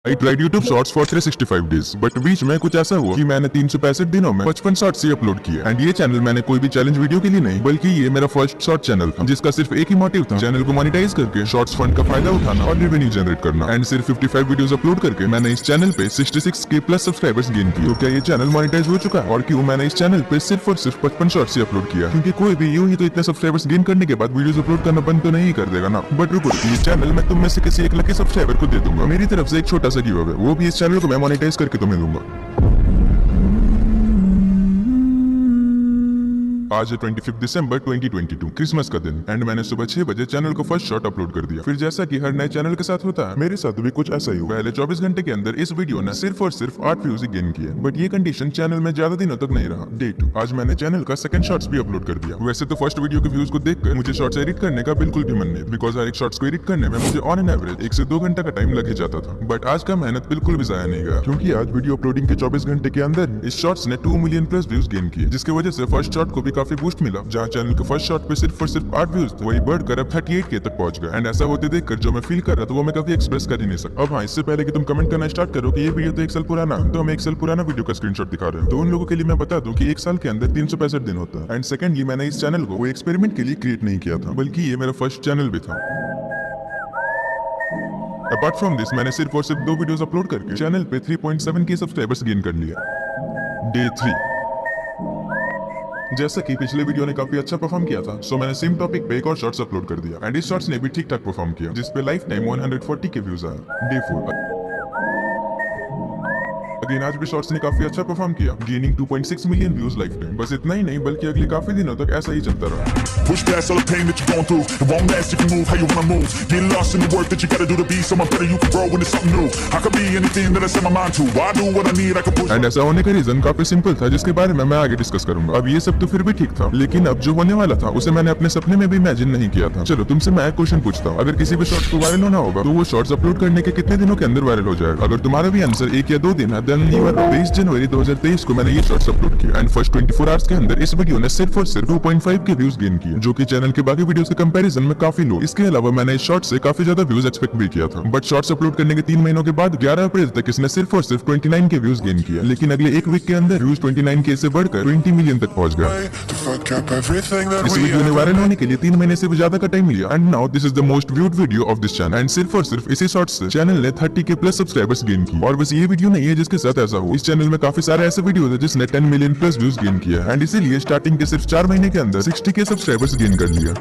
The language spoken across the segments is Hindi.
I tried YouTube Shorts for 365 days, but बीच में कुछ ऐसा हुआ कि मैंने 365 दिनों में 55 शॉर्ट्स ही अपलोड किए। एंड ये चैनल मैंने कोई भी चैलेंज वीडियो के लिए नहीं, बल्कि ये मेरा फर्स्ट शॉर्ट चैनल था, जिसका सिर्फ एक ही मोटिव था, चैनल को मोनेटाइज करके शॉर्ट्स फंड का फायदा उठाना और रेवेन्यू जनरेट करना। एंड सिर्फ 55 वीडियोस अपलोड करके मैंने इस चैनल पे 66K प्लस सब्सक्राइबर्स गेन किए। तो क्या ये चैनल मोनेटाइज हो चुका है? और क्यों मैंने इस चैनल पे सिर्फ और सिर्फ 55 शॉर्ट्स ही अपलोड किया? क्योंकि कोई भी यूं ही तो इतने सब्सक्राइबर्स गेन करने के बाद वीडियोस अपलोड करना बंद तो नहीं कर देगा ना। बट रुको, ये चैनल मैं तुम में से किसी एक लकी सब्सक्राइबर को दे दूंगा। मेरी तरफ से एक छोटा सा गिव अवे, वो भी इस चैनल को मैं मोनेटाइज करके तुम्हें दूंगा। आज है 25 दिसंबर 2022, क्रिसमस का दिन। एंड मैंने सुबह 6 बजे चैनल को फर्स्ट शॉट अपलोड कर दिया। फिर जैसा कि हर नए चैनल के साथ होता है, मेरे साथ भी कुछ ऐसा ही हुआ। पहले 24 घंटे के अंदर इस वीडियो ने सिर्फ और सिर्फ 8 व्यूज ही गेन किए। बट ये कंडीशन चैनल में ज्यादा दिनों तक नहीं रहा। डे 2, आज मैंने चैनल का सेकंड शॉर्ट्स भी अपलोड कर दिया। वैसे तो फर्स्ट वीडियो के व्यूज को देखकर मुझे शॉर्ट्स एडिट करने का बिल्कुल भी मन नहीं, बिकॉज हर एक शॉर्ट्स को एडिट करने में मुझे ऑन एन एवरेज 1 से 2 घंटे का टाइम लग ही जाता था। बट आज का मेहनत बिल्कुल भी जाया नहीं गया, क्योंकि आज वीडियो अपलोडिंग के 24 घंटे के अंदर इस शॉर्ट्स ने 2 मिलियन प्लस व्यूज गेन किए, जिसकी वजह से फर्स्ट शॉट को भी काफी बूस्ट मिला। जहाँ चैनल के फर्स्ट शॉट पे सिर्फ और सिर्फ 8 व्यूज थे, वही बढ़कर अब 38K तक पहुंच गया। एंड ऐसा होते देखकर जो मैं फील कर रहा था वो मैं कभी एक्सप्रेस कर ही नहीं सकता। अब हाँ, इससे पहले कि तुम कमेंट करना स्टार्ट करो कि ये वीडियो तो 1 साल पुराना, तो हम 1 साल पुराना वीडियो का स्क्रीनशॉट दिखा रहे हैं। तो उन लोगों के लिए मैं बता दूं कि 1 साल के अंदर 365 दिन होता है। एंड सेकेंडली, मैंने इस चैनल को वो एक्सपेरिमेंट के लिए क्रिएट नहीं किया था, बल्कि ये मेरा फर्स्ट चैनल भी था। अपार्ट फ्रॉम दिस, मैंने सिर्फ और सिर्फ 2 वीडियोस अपलोड करके चैनल पे 3.7K सब्सक्राइबर्स गेन कर लिया। डे 3, जैसा कि पिछले वीडियो ने काफी अच्छा परफॉर्म किया था, सो मैंने सेम टॉपिक पे एक और शॉर्ट्स अपलोड कर दिया। एंड इस शॉर्ट्स ने भी ठीक ठाक परफॉर्म किया, जिस पे लाइफ टाइम 140K व्यूज आया। डे 4, अगेन आज भी शॉर्ट्स ने काफी अच्छा परफॉर्म किया, gaining 2.6 million views life time. बस इतना ही नहीं, बल्कि अगले काफी दिनों तक ऐसा ही चलता रहा। Push past all the pain that you're going through. It won't last if you move how you wanna move. Get lost in the work that you gotta do to be someone better. You can grow into something new. I could be anything that I set my mind to. I do what I need. I can push. And ऐसा होने का रीजन काफी सिंपल था, जिसके बारे में मैं आगे डिस्कस करूंगा। अब ये सब तो फिर भी ठीक था, लेकिन अब जो होने वाला था उसे मैंने अपने सपने में भी इमेजिन नहीं किया था। चलो तुमसे मैं एक क्वेश्चन पूछता हूँ, अगर किसी भी शॉर्ट्स को वायरल होना होगा तो वो शॉर्ट्स अपलोड करने के कितने दिनों के अंदर वायरल हो जाएगा? अगर तुम्हारा भी आंसर 1 या 2 दिन है, देन 23 जनवरी 2023 को मैंने ये शॉर्ट्स अपलोड किया। एंड फर्स्ट 24 आवर्स के अंदर इस वीडियो ने सिर्फ और सिर्फ 2.5K व्यूज गेन किए, जो कि चैनल के बाकी वीडियोस के कंपैरिजन में काफी लो। इसके अलावा मैंने इस शॉर्ट से काफी ज्यादा व्यूज एक्सपेक्ट भी किया था, बट शॉर्ट्स अपलोड करने के 3 महीनों के बाद 11 अप्रैल तक इसने सिर्फ और सिर्फ 29K व्यूज गेन किया। लेकिन अगले 1 वीक के अंदर व्यूज 29K से बढ़कर 20 मिलियन तक पहुंच गया। इस वीडियो ने वायरल होने के लिए 3 महीने से भी ज्यादा का टाइम लिया। And now this is the most viewed video of this channel. And सिर्फ और सिर्फ इसी शॉर्ट से चैनल ने 30K प्लस सब्सक्राइबर्स गेन की। और बस ये वीडियो नहीं है जिसके साथ ऐसा हो, इस चैनल में काफी सारे ऐसे वीडियो है जिसने 10 मिलियन प्लस व्यूज गेन किया। एंड इसीलिए स्टार्टिंग के सिर्फ 4 महीने के अंदर 60K सब्सक्राइबर्स गेन कर लिया।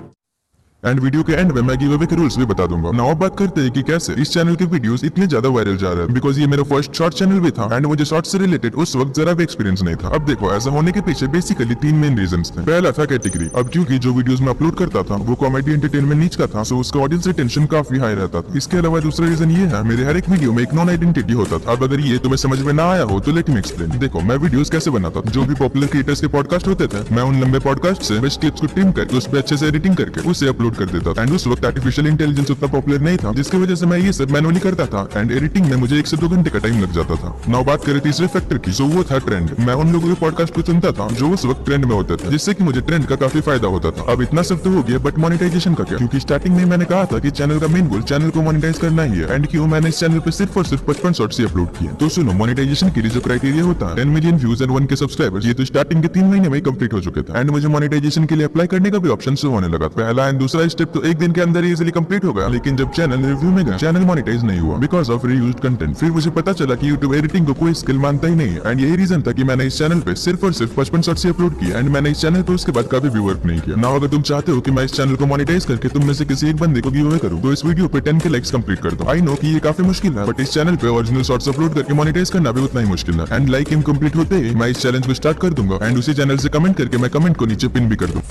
एंड वीडियो के एंड में मैं गिव अवे के रूल्स भी बता दूंगा। नाउ बात करते हैं कि कैसे इस चैनल के वीडियोस इतने ज्यादा वायरल जा रहे हैं, बिकॉज ये मेरा फर्स्ट शॉर्ट चैनल भी था। एंड मुझे शॉर्ट से रिलेटेड उस वक्त जरा भी एक्सपीरियंस नहीं था। अब देखो, ऐसा होने के पीछे बेसिकली 3 मेन रीजंस थे। पहला था कैटेगरी। अब क्योंकि जो वीडियोस मैं अपलोड करता था वो कॉमेडी एंटरटेनमेंट नीच का था, सो उसका ऑडियंस रिटेंशन काफी हाई रहता था। इसके अलावा दूसरा रीजन ये है, मेरे हर एक वीडियो में एक नॉन आइडेंटिटी होता था। अब अगर ये तुम्हें समझ में ना आया हो तो लेट मी एक्सप्लेन। देखो, मैं वीडियोस कैसे बनाता था, जो भी पॉपुलर क्रिएटर्स के पॉडकास्ट होते थे, मैं उन लंबे पॉडकास्ट से बेस्ट क्लिप्स को ट्रिम करके उस पर अच्छे से एडिटिंग करके उसे अपलोड कर देता था। एंड उस वक्त आर्टिफिशियल इंटेलिजेंस उतना पॉपुलर नहीं था, जिसकी वजह से मैं ये सब मैनुअली करता था। एंड एडिटिंग में मुझे 1 से 2 घंटे का टाइम लग जाता था। नाउ बात करें तीसरे फैक्टर की, जो वो था ट्रेंड। मैं उन लोगों के पॉडकास्ट को चुनता था जो उस वक्त ट्रेंड में होते थे, जिससे कि मुझे ट्रेंड का काफी फायदा होता था। अब इतना सब तो हो गया, बट मोनेटाइजेशन का क्या? क्योंकि स्टार्टिंग में मैंने कहा था कि चैनल का मेन गोल चैनल को मोनेटाइज करना ही है। एंड क्यों मैंने इस चैनल पे सिर्फ और सिर्फ 55 शॉर्ट्स ही अपलोड किए। तो सुनो, मोनेटाइजेशन के लिए जो क्राइटेरिया होता है 10 million views and 1K subscribers, ये तो स्टार्टिंग के 3 महीने में ही कंप्लीट हो चुके थे। एंड मुझे मोनेटाइजेशन के लिए अप्लाई करने का भी ऑप्शन शो होने लगा। पहला एंड दूसरा स्टेप तो 1 दिन के अंदर इजीली कंप्लीट हो गया। लेकिन जब चैनल रिव्यू में गया, चैनल मोनेटाइज नहीं हुआ बिकॉज ऑफ रीयूज्ड कंटेंट। फिर मुझे पता चला कि YouTube एडिटिंग को कोई स्किल मानता ही नहीं है। एंड यही रीजन था कि मैंने इस चैनल पे सिर्फ और सिर्फ 55 शॉर्ट्स ही अपलोड किए। एंड मैंने इस चैनल पे उसके बाद कभी भी वर्क नहीं किया। नाउ अगर तुम चाहते हो कि मैं इस चैनल को मोनेटाइज करके तुम में से किसी एक बंदे को गिव अवे करूं, तो इस वीडियो पे 10K लाइक्स कंप्लीट कर दो। आई नो कि ये काफी मुश्किल है, बट इस चैनल पे ओरिजिनल शॉर्ट्स अपलोड करके मोनेटाइज करना भी उतना ही मुश्किल है। एंड लाइक इनकम्प्लीट होते ही मैं इस चैलेंज को स्टार्ट कर दूंगा। एंड उसी चैनल से कमेंट करके मैं कमेंट को नीचे पिन भी कर दूं।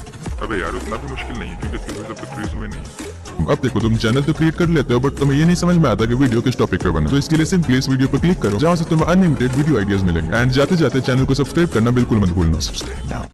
अबे यार, उतना भी मुश्किल नहीं है, क्योंकि सब तो क्रूज में नहीं है। अब देखो, तुम चैनल तो क्रिएट कर लेते हो, बट तुम्हें ये नहीं समझ में आता कि वीडियो किस टॉपिक पे बना। तो इसके लिए सिंपली इस वीडियो पर क्लिक करो, जहां से तुम्हें अनलिमिटेड वीडियो आइडियाज मिलेंगे। एंड जाते जाते चैनल को सब्सक्राइब करना बिल्कुल मत भूलना।